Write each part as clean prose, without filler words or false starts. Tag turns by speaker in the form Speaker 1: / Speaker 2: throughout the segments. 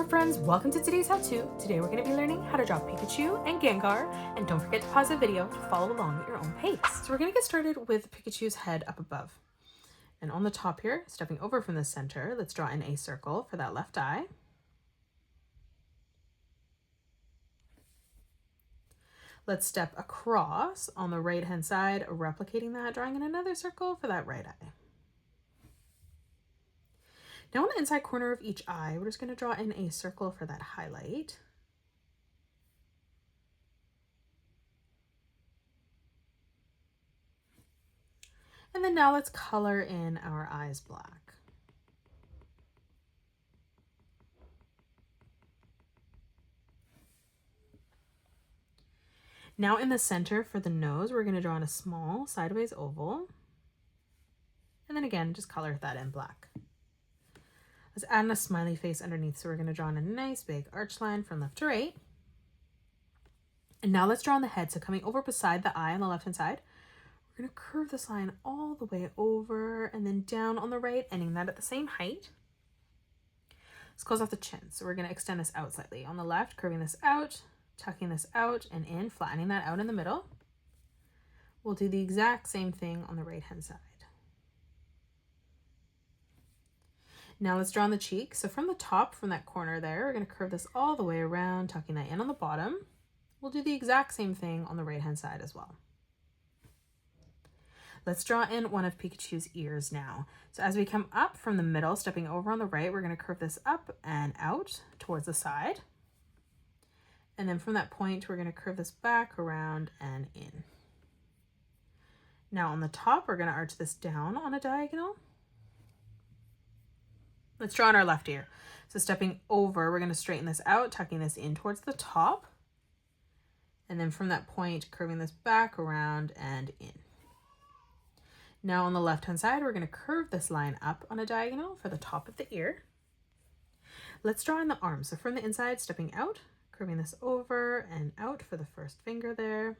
Speaker 1: art friends, welcome to today's how-to. Today we're going to be learning how to draw Pikachu and Gengar, and don't forget to pause the video to follow along at your own pace. So we're going to get started with Pikachu's head up above. And on the top here, stepping over from the center, let's draw in a circle for that left eye. Let's step across on the right hand side, replicating that, drawing in another circle for that right eye. Now on the inside corner of each eye, we're just going to draw in a circle for that highlight. And then now let's color in our eyes black. Now in the center for the nose, we're going to draw in a small sideways oval. And then again, just color that in black. Let's add in a smiley face underneath. So we're going to draw in a nice big arch line from left to right. And now let's draw on the head. So coming over beside the eye on the left hand side, we're going to curve this line all the way over and then down on the right, ending that at the same height. Let's close off the chin. So we're going to extend this out slightly. On the left, curving this out, tucking this out and in, flattening that out in the middle. We'll do the exact same thing on the right hand side. Now let's draw on the cheek. So from the top, from that corner there, we're going to curve this all the way around, tucking that in on the bottom. We'll do the exact same thing on the right hand side as well. Let's draw in one of Pikachu's ears now. So as we come up from the middle, stepping over on the right, we're going to curve this up and out towards the side. And then from that point, we're going to curve this back around and in. Now on the top, we're going to arch this down on a diagonal. Let's draw on our left ear. So stepping over, we're going to straighten this out, tucking this in towards the top. And then from that point, curving this back around and in. Now on the left-hand side, we're going to curve this line up on a diagonal for the top of the ear. Let's draw in the arm. So from the inside, stepping out, curving this over and out for the first finger there.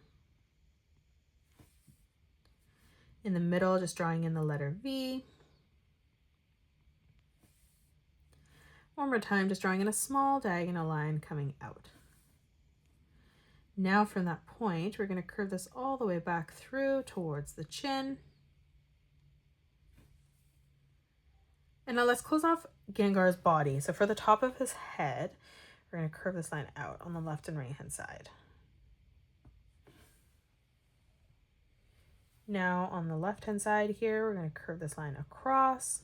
Speaker 1: In the middle, just drawing in the letter V. One more time, just drawing in a small diagonal line coming out. Now from that point, we're going to curve this all the way back through towards the chin. And now let's close off Gengar's body. So for the top of his head, we're going to curve this line out on the left and right hand side. Now on the left hand side here, we're going to curve this line across.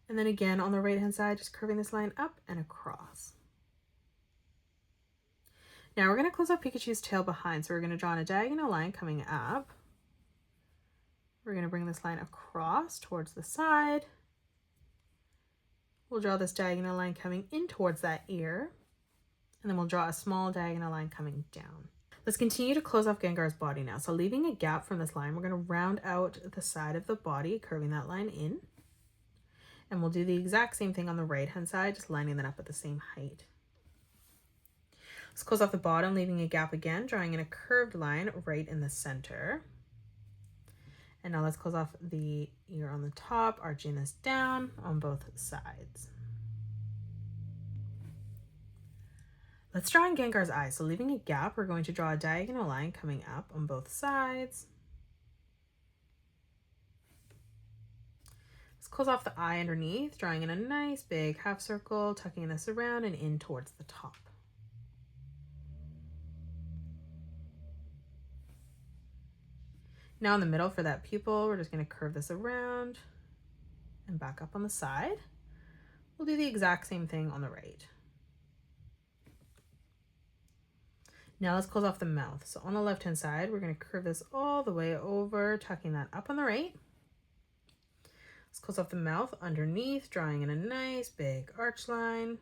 Speaker 1: And then again on the right hand side, just curving this line up and across. Now we're going to close off Pikachu's tail behind. So we're going to draw on a diagonal line coming up. We're going to bring this line across towards the side. We'll draw this diagonal line coming in towards that ear. And then we'll draw a small diagonal line coming down. Let's continue to close off Gengar's body now. So leaving a gap from this line, we're going to round out the side of the body, curving that line in. And we'll do the exact same thing on the right hand side, just lining that up at the same height. Let's close off the bottom, leaving a gap again, drawing in a curved line right in the center. And now let's close off the ear on the top, arching this down on both sides. Let's draw in Gengar's eyes. So leaving a gap, we're going to draw a diagonal line coming up on both sides. Let's close off the eye underneath, drawing in a nice big half circle, tucking this around and in towards the top. Now in the middle for that pupil, we're just going to curve this around and back up on the side. We'll do the exact same thing on the right. Now let's close off the mouth. So on the left hand side, we're going to curve this all the way over, tucking that up on the right. Let's close off the mouth underneath, drawing in a nice big arch line.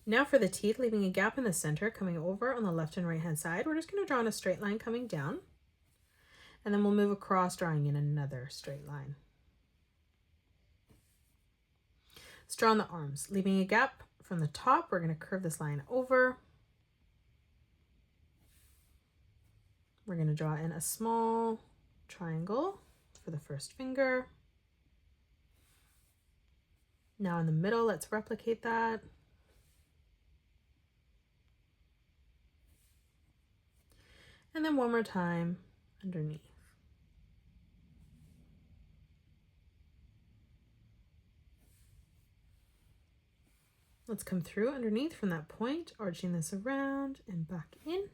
Speaker 1: Now for the teeth, leaving a gap in the center, coming over on the left and right hand side, we're just going to draw in a straight line coming down. And then we'll move across, drawing in another straight line. Let's draw on the arms. Leaving a gap from the top, we're going to curve this line over. We're going to draw in a small triangle for the first finger. Now in the middle, let's replicate that. And then one more time underneath. Let's come through underneath from that point, arching this around and back in.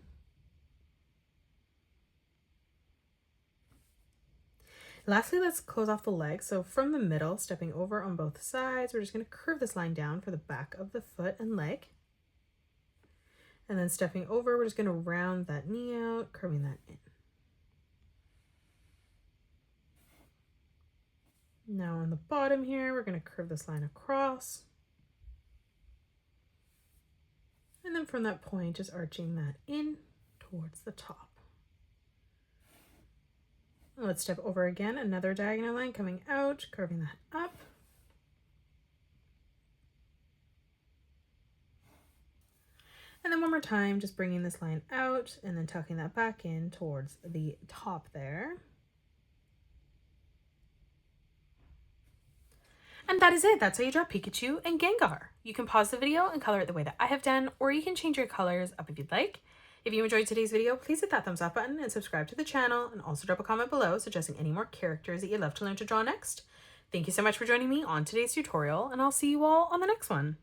Speaker 1: Lastly, let's close off the leg. So from the middle, stepping over on both sides, we're just going to curve this line down for the back of the foot and leg. And then stepping over, we're just going to round that knee out, curving that in. Now on the bottom here, we're going to curve this line across. And then from that point, just arching that in towards the top. Let's step over again, another diagonal line coming out, curving that up. And then one more time, just bringing this line out and then tucking that back in towards the top there. And that is it. That's how you draw Pikachu and Gengar. You can pause the video and color it the way that I have done, or you can change your colors up if you'd like. If you enjoyed today's video, please hit that thumbs up button and subscribe to the channel, and also drop a comment below suggesting any more characters that you'd love to learn to draw next. Thank you so much for joining me on today's tutorial, and I'll see you all on the next one.